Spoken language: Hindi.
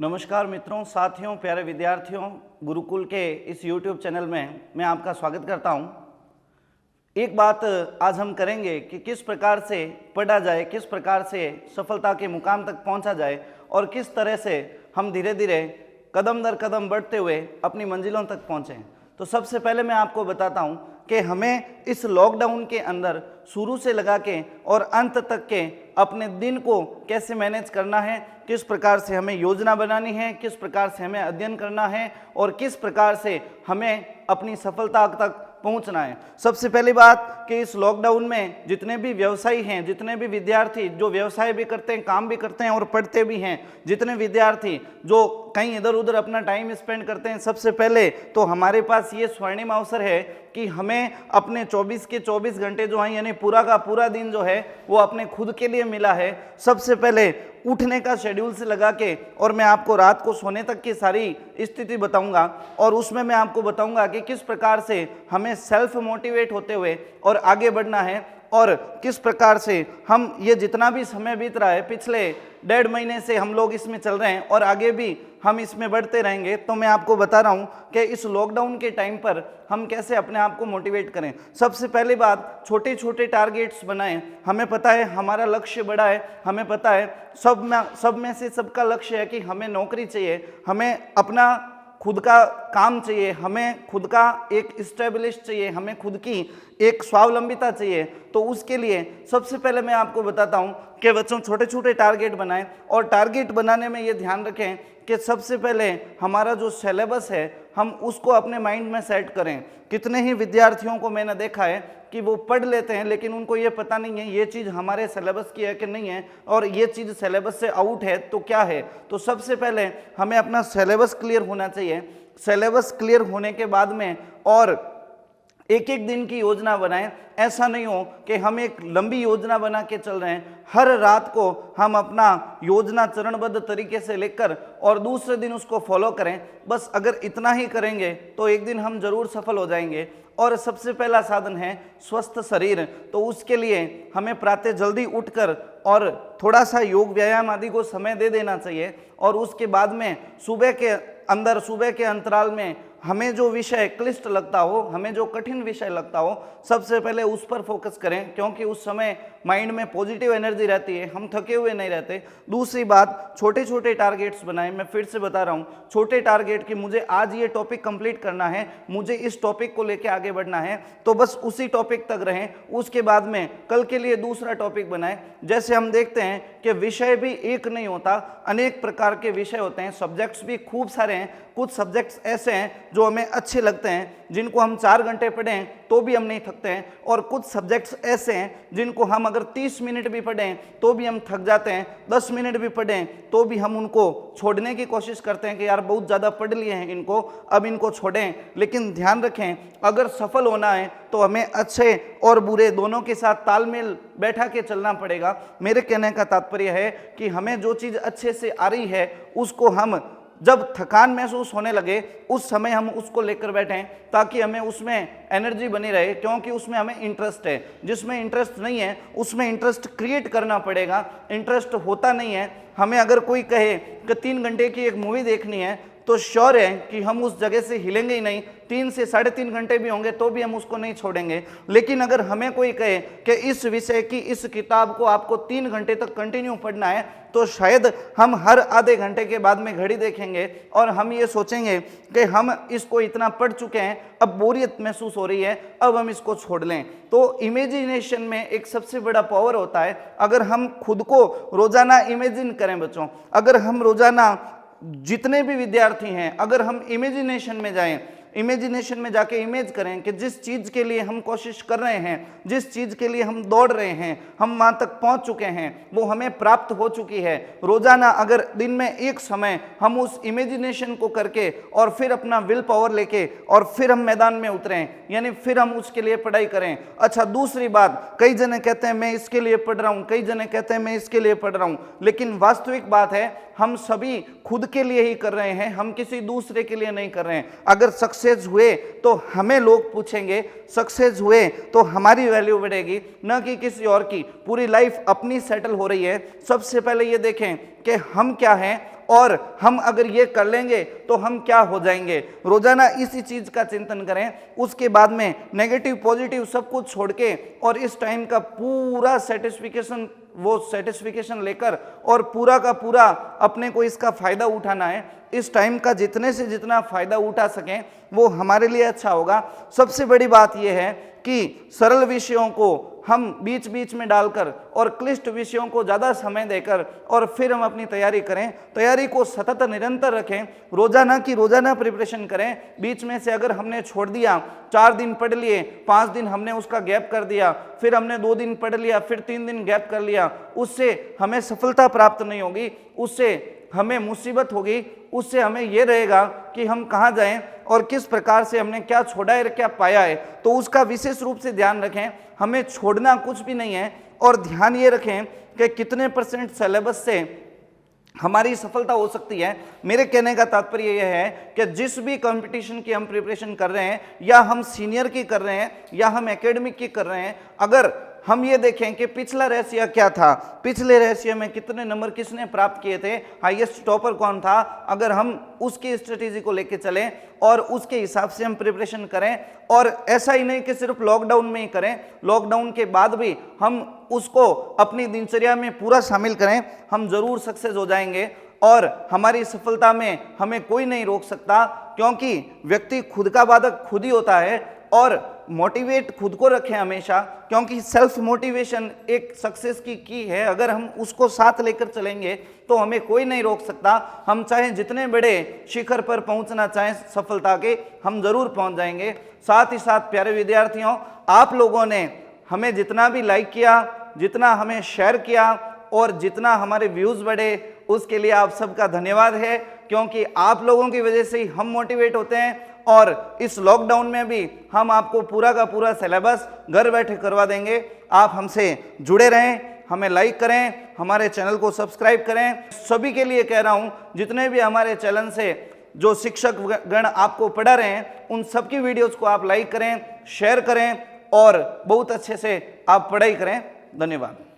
नमस्कार मित्रों, साथियों, प्यारे विद्यार्थियों, गुरुकुल के इस YouTube चैनल में मैं आपका स्वागत करता हूं। एक बात आज हम करेंगे कि किस प्रकार से पढ़ा जाए, किस प्रकार से सफलता के मुकाम तक पहुंचा जाए और किस तरह से हम धीरे धीरे कदम दर कदम बढ़ते हुए अपनी मंजिलों तक पहुंचें। तो सबसे पहले मैं आपको बताता हूं कि हमें इस लॉकडाउन के अंदर शुरू से लगा के और अंत तक के अपने दिन को कैसे मैनेज करना है, किस प्रकार से हमें योजना बनानी है, किस प्रकार से हमें अध्ययन करना है और किस प्रकार से हमें अपनी सफलता तक पहुंचना है। सबसे पहली बात कि इस लॉकडाउन में जितने भी व्यवसायी हैं, जितने भी विद्यार्थी जो व्यवसाय भी करते हैं, काम भी करते हैं और पढ़ते भी हैं, जितने विद्यार्थी जो कहीं इधर उधर अपना टाइम स्पेंड करते हैं, सबसे पहले तो हमारे पास ये स्वर्णिम अवसर है कि हमें अपने 24 के 24 घंटे जो हैं, यानी पूरा का पूरा दिन जो है वो अपने खुद के लिए मिला है। सबसे पहले उठने का शेड्यूल से लगा के और मैं आपको रात को सोने तक की सारी स्थिति बताऊंगा और उसमें मैं आपको बताऊंगा कि किस प्रकार से हमें सेल्फ मोटिवेट होते हुए और आगे बढ़ना है और किस प्रकार से हम ये जितना भी समय बीत रहा है, पिछले 1.5 महीने से हम लोग इसमें चल रहे हैं और आगे भी हम इसमें बढ़ते रहेंगे। तो मैं आपको बता रहा हूं कि इस लॉकडाउन के टाइम पर हम कैसे अपने आप को मोटिवेट करें। सबसे पहली बात, छोटे छोटे टारगेट्स बनाएं। हमें पता है हमारा लक्ष्य बड़ा है, हमें पता है सब में से सबका लक्ष्य है कि हमें नौकरी चाहिए, हमें अपना खुद का काम चाहिए, हमें खुद का एक स्टेब्लिश चाहिए, हमें खुद की एक स्वावलंबिता चाहिए। तो उसके लिए सबसे पहले मैं आपको बताता हूं कि बच्चों छोटे छोटे टारगेट बनाएं और टारगेट बनाने में ये ध्यान रखें कि सबसे पहले हमारा जो सिलेबस है हम उसको अपने माइंड में सेट करें। कितने ही विद्यार्थियों को मैंने देखा है कि वो पढ़ लेते हैं लेकिन उनको ये पता नहीं है ये चीज़ हमारे सिलेबस की है कि नहीं है और ये चीज़ सिलेबस से आउट है तो क्या है। तो सबसे पहले हमें अपना सिलेबस क्लियर होना चाहिए। सिलेबस क्लियर होने के बाद में और एक एक दिन की योजना बनाएं। ऐसा नहीं हो कि हम एक लंबी योजना बना के चल रहे हैं, हर रात को हम अपना योजना चरणबद्ध तरीके से लेकर और दूसरे दिन उसको फॉलो करें। बस अगर इतना ही करेंगे तो एक दिन हम जरूर सफल हो जाएंगे। और सबसे पहला साधन है स्वस्थ शरीर। तो उसके लिए हमें प्रातः जल्दी उठकर और थोड़ा सा योग व्यायाम आदि को समय दे देना चाहिए और उसके बाद में सुबह के अंतराल में हमें जो विषय क्लिष्ट लगता हो, हमें जो कठिन विषय लगता हो, सबसे पहले उस पर फोकस करें क्योंकि उस समय माइंड में पॉजिटिव एनर्जी रहती है, हम थके हुए नहीं रहते। दूसरी बात, छोटे छोटे टारगेट्स बनाएं। मैं फिर से बता रहा हूं, छोटे टारगेट कि मुझे आज ये टॉपिक कंप्लीट करना है, मुझे इस टॉपिक को लेकर आगे बढ़ना है, तो बस उसी टॉपिक तक रहें। उसके बाद में कल के लिए दूसरा टॉपिक बनाएं। जैसे हम देखते हैं कि विषय भी एक नहीं होता, अनेक प्रकार के विषय होते हैं, सब्जेक्ट्स भी खूब सारे हैं। कुछ सब्जेक्ट्स ऐसे हैं जो हमें अच्छे लगते हैं, जिनको हम 4 घंटे पढ़ें तो भी हम नहीं थकते हैं, और कुछ सब्जेक्ट्स ऐसे हैं जिनको हम अगर 30 मिनट भी पढ़ें तो भी हम थक जाते हैं, 10 मिनट भी पढ़ें तो भी हम उनको छोड़ने की कोशिश करते हैं कि यार बहुत ज़्यादा पढ़ लिए हैं इनको, अब इनको छोड़ें। लेकिन ध्यान रखें, अगर सफल होना है तो हमें अच्छे और बुरे दोनों के साथ तालमेल बैठा के चलना पड़ेगा। मेरे कहने का तात्पर्य है कि हमें जो चीज़ अच्छे से आ रही है उसको हम जब थकान महसूस होने लगे उस समय हम उसको लेकर बैठें ताकि हमें उसमें एनर्जी बनी रहे, क्योंकि उसमें हमें इंटरेस्ट है। जिसमें इंटरेस्ट नहीं है उसमें इंटरेस्ट क्रिएट करना पड़ेगा। इंटरेस्ट होता नहीं है, हमें अगर कोई कहे कि 3 घंटे की एक मूवी देखनी है तो श्योर है कि हम उस जगह से हिलेंगे ही नहीं, 3 से 3.5 घंटे भी होंगे तो भी हम उसको नहीं छोड़ेंगे। लेकिन अगर हमें कोई कहे कि इस विषय की इस किताब को आपको 3 घंटे तक कंटिन्यू पढ़ना है तो शायद हम हर आधे घंटे के बाद में घड़ी देखेंगे और हम ये सोचेंगे कि हम इसको इतना पढ़ चुके हैं, अब बोरियत महसूस हो रही है, अब हम इसको छोड़ लें। तो इमेजिनेशन में एक सबसे बड़ा पावर होता है। अगर हम खुद को रोजाना इमेजिन करें बच्चों, अगर हम रोजाना जितने भी विद्यार्थी हैं अगर हम इमेजिनेशन में जाएं, इमेजिनेशन में जाके इमेज करें कि जिस चीज़ के लिए हम कोशिश कर रहे हैं, जिस चीज़ के लिए हम दौड़ रहे हैं, हम वहाँ तक पहुँच चुके हैं, वो हमें प्राप्त हो चुकी है। रोज़ाना अगर दिन में एक समय हम उस इमेजिनेशन को करके और फिर अपना विल पावर लेके और फिर हम मैदान में उतरें, यानी फिर हम उसके लिए पढ़ाई करें। अच्छा, दूसरी बात, कई जने कहते हैं मैं इसके लिए पढ़ रहा हूँ, कई जने कहते हैं मैं इसके लिए पढ़ रहा हूँ, लेकिन वास्तविक बात है हम सभी खुद के लिए ही कर रहे हैं, हम किसी दूसरे के लिए नहीं कर रहे हैं। अगर सक्सेस हुए तो हमें लोग पूछेंगे, सक्सेस हुए तो हमारी वैल्यू बढ़ेगी, न कि किसी और की। पूरी लाइफ अपनी सेटल हो रही है। सबसे पहले ये देखें कि हम क्या हैं और हम अगर ये कर लेंगे तो हम क्या हो जाएंगे। रोजाना इसी चीज का चिंतन करें, उसके बाद में नेगेटिव पॉजिटिव सब कुछ छोड़ के और इस टाइम का पूरा सेटिस्फिकेशन लेकर और पूरा का पूरा अपने को इसका फायदा उठाना है। इस टाइम का जितने से जितना फायदा उठा सकें वो हमारे लिए अच्छा होगा। सबसे बड़ी बात यह है कि सरल विषयों को हम बीच बीच में डालकर और क्लिष्ट विषयों को ज़्यादा समय देकर और फिर हम अपनी तैयारी करें। तैयारी को सतत निरंतर रखें, रोजाना की रोजाना प्रिपरेशन करें। बीच में से अगर हमने छोड़ दिया, 4 दिन पढ़ लिए, 5 दिन हमने उसका गैप कर दिया, फिर हमने 2 दिन पढ़ लिया, फिर 3 दिन गैप कर लिया, उससे हमें सफलता प्राप्त नहीं होगी, उससे हमें मुसीबत होगी। उससे हमें यह रहेगा कि हम कहाँ जाएं और किस प्रकार से हमने क्या छोड़ा है और क्या पाया है। तो उसका विशेष रूप से ध्यान रखें। हमें छोड़ना कुछ भी नहीं है और ध्यान ये रखें कि कितने % सिलेबस से हमारी सफलता हो सकती है। मेरे कहने का तात्पर्य यह है कि जिस भी कंपटीशन की हम प्रिपरेशन कर रहे हैं, या हम सीनियर की कर रहे हैं या हम एकेडमिक की कर रहे हैं, अगर हम ये देखें कि पिछला रेशिया क्या था, पिछले रेशिया में कितने नंबर किसने प्राप्त किए थे, हाईएस्ट टॉपर कौन था, अगर हम उसकी स्ट्रेटेजी को लेके चलें और उसके हिसाब से हम प्रिपरेशन करें, और ऐसा ही नहीं कि सिर्फ लॉकडाउन में ही करें, लॉकडाउन के बाद भी हम उसको अपनी दिनचर्या में पूरा शामिल करें, हम जरूर सक्सेस हो जाएंगे। और हमारी सफलता में हमें कोई नहीं रोक सकता, क्योंकि व्यक्ति खुद का बाधक खुद ही होता है। और मोटिवेट खुद को रखें हमेशा, क्योंकि सेल्फ मोटिवेशन एक सक्सेस की है। अगर हम उसको साथ लेकर चलेंगे तो हमें कोई नहीं रोक सकता। हम चाहे जितने बड़े शिखर पर पहुंचना चाहें सफलता के, हम जरूर पहुंच जाएंगे। साथ ही साथ प्यारे विद्यार्थियों, आप लोगों ने हमें जितना भी लाइक किया, जितना हमें शेयर किया और जितना हमारे व्यूज बढ़े, उसके लिए आप सबका धन्यवाद है, क्योंकि आप लोगों की वजह से ही हम मोटिवेट होते हैं। और इस लॉकडाउन में भी हम आपको पूरा का पूरा सिलेबस घर बैठे करवा देंगे। आप हमसे जुड़े रहें, हमें लाइक करें, हमारे चैनल को सब्सक्राइब करें। सभी के लिए कह रहा हूं, जितने भी हमारे चैनल से जो शिक्षक गण आपको पढ़ा रहे हैं, उन सबकी वीडियोस को आप लाइक करें, शेयर करें और बहुत अच्छे से आप पढ़ाई करें। धन्यवाद।